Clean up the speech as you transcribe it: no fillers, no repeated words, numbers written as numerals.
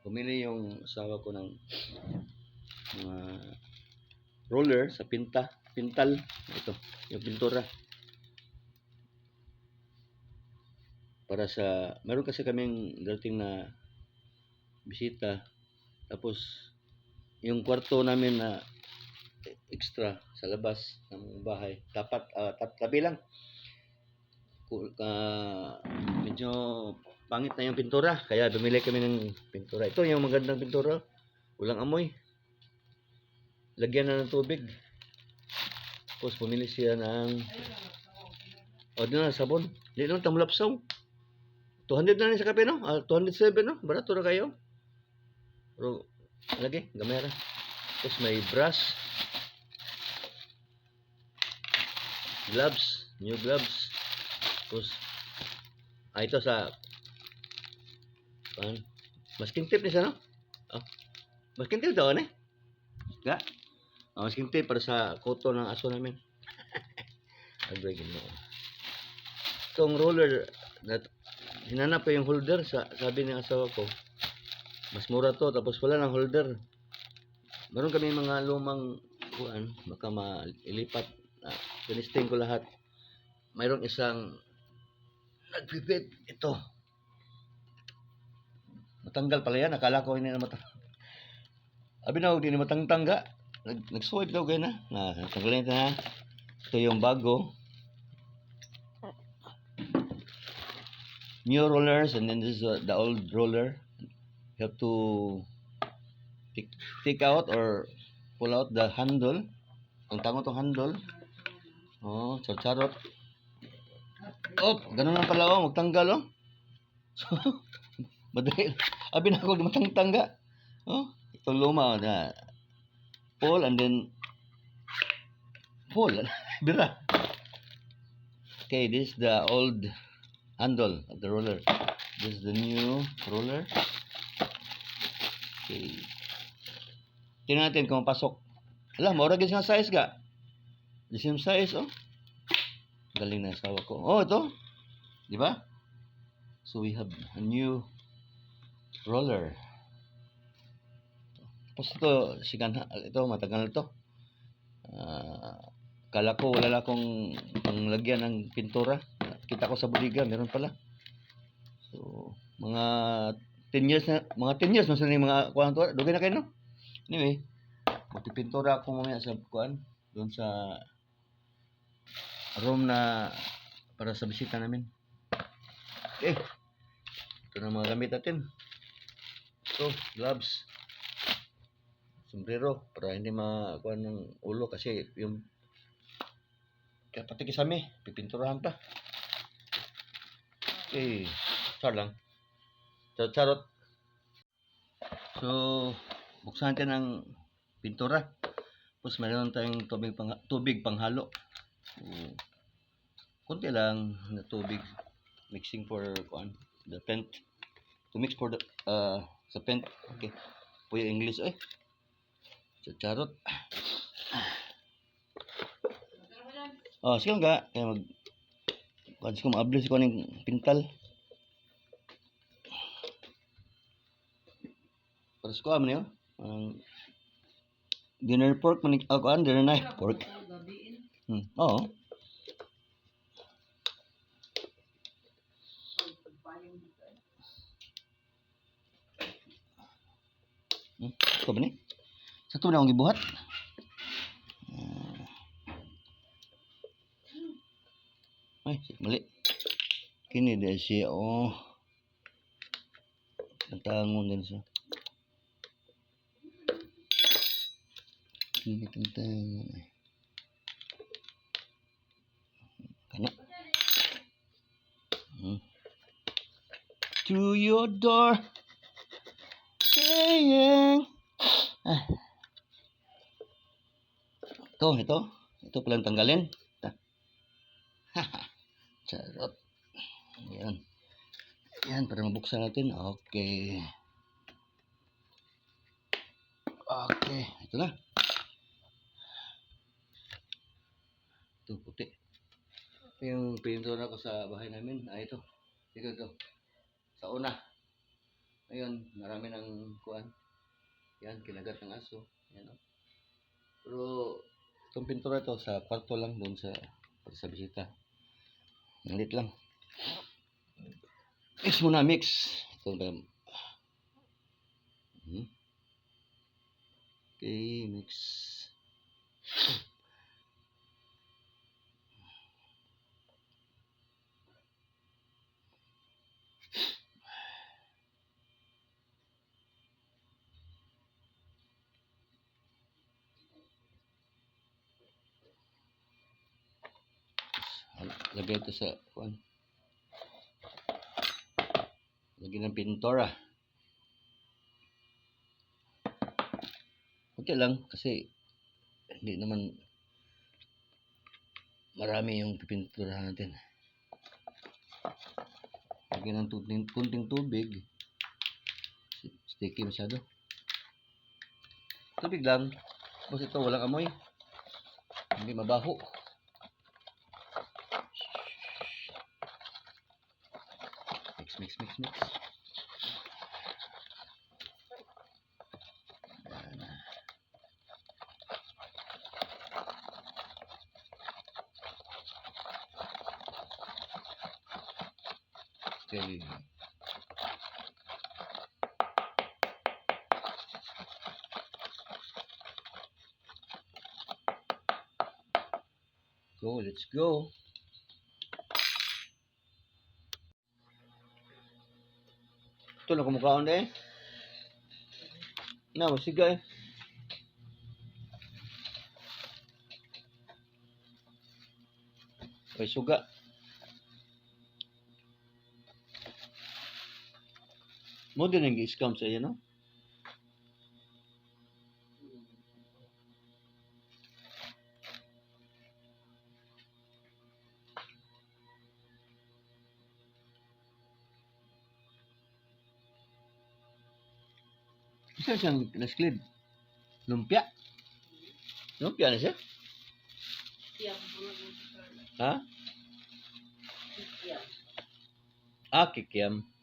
Bumili yung asawa ko ng mga roller sa pintal. Ito, yung pintura. Para sa, meron kasi kaming dating na bisita. Tapos, yung kwarto namin na extra sa labas ng bahay. Tabi lang. Medyo pangit na yung pintura. Kaya bumili kami ng pintura. Ito yung magandang pintura. Walang amoy. Lagyan na ng tubig. Tapos bumili siya ng sabon. Hindi naman tamulapsaw. 200 na rin sa kape, no? 207, no? Barato na kayo. Pero, lagi, gamera. Tapos may brush. Gloves. New gloves. Tapos, ito sa masking tape niya, no? Masking tape daw, ne? Ga? Masking tape para sa koto ng aso namin. Agree mo. Itong roller, hinanap ko yung holder, sabi ng asawa ko, mas mura to, tapos wala ng holder. Meron kami mga lumang kuan, baka mailipat. Pinisting ko lahat. Mayroong isang nagpipit. Ito. Matanggal pala yan. Akala ko hindi na matanggal. Abi na, hindi na matangtangga. Nag-swipe daw kayo na. Tanggalin na. Ito yung bago. New rollers, and then this is the old roller. You have to take out or pull out the handle. Ang tango tong handle. Oh, charot. Oh, ganun lang pala, oh, magtanggal, oh. So, madali. Abi na ako matangtangga. Oh, itong luma, na pull and then pull. Bira. Okay, this is the old handle of the roller. This is the new roller. Okay. Tingnan natin kung pasok. Alam, maura gis nga size ga. The same size, oh. Galing na asawa ko. Oh, ito. Di ba? So we have a new roller. Tapos ito matagal na ito. Kala ko wala akong panglagyan ng pintura. Kita ko sa bodega, meron pala. So, mga 10 years na sa mga kuan to. Dugay na kayo, no? Anyway, magpipintura ako mamaya sa kuan doon sa room na para sa bisita namin. Okay. Ito na mga gamit natin. Ito, gloves. Sombrero para hindi makuha ng ulo kasi yung pati kisame, pipinturahan pa. Okay, lang. Charot. So, buksan natin ang pintura. Tapos mayroon tayong tubig panghalo. Kunti lang na tubig mixing for the paint. To mix for the sa paint. Okay. Puyo English eh. Charot. Oh, sige nga. Kaya kasi kung ma-ablis ko ng pintal. Para ko man yun. Dinner pork man ako dinner knife pork. Oo. Ito ba ni? Sa ito na akong gibuhat. Ay, mali. Kini dahil siya, oh. Tantangon din siya. Kini tantangon eh. Kana. To your door. Saying. Ito palang tanggalin. Charot. Yan, para mabuksan natin. Okay. Ito na. Ito, puti. Ito yung pintura ko sa bahay namin. Ito. Sa una. Ayun, marami ng kuan. Yan, kinagat ng aso. Yan, oh. Pero, itong pintura to sa kwarto lang doon sa bisita. Malit lang. Mix muna, mix. Ito ba? Okay, mix. Lagay ito sa kuan. Lagyan ng pintura. Okay lang kasi hindi naman marami yung pipintura natin. Lagyan ng kunting tubig. Sticky masyado. Tubig lang. Tapos ito walang amoy. Hindi mabaho. Mix. Okay. Let's go. Ito na kumukhaon eh. Na, masiga eh. Okay, suga. Mo din ang i-scam sa iyo, no? Isa siyang nasklid. Lumpia. Lumpia na siya? Ha? Kikiam.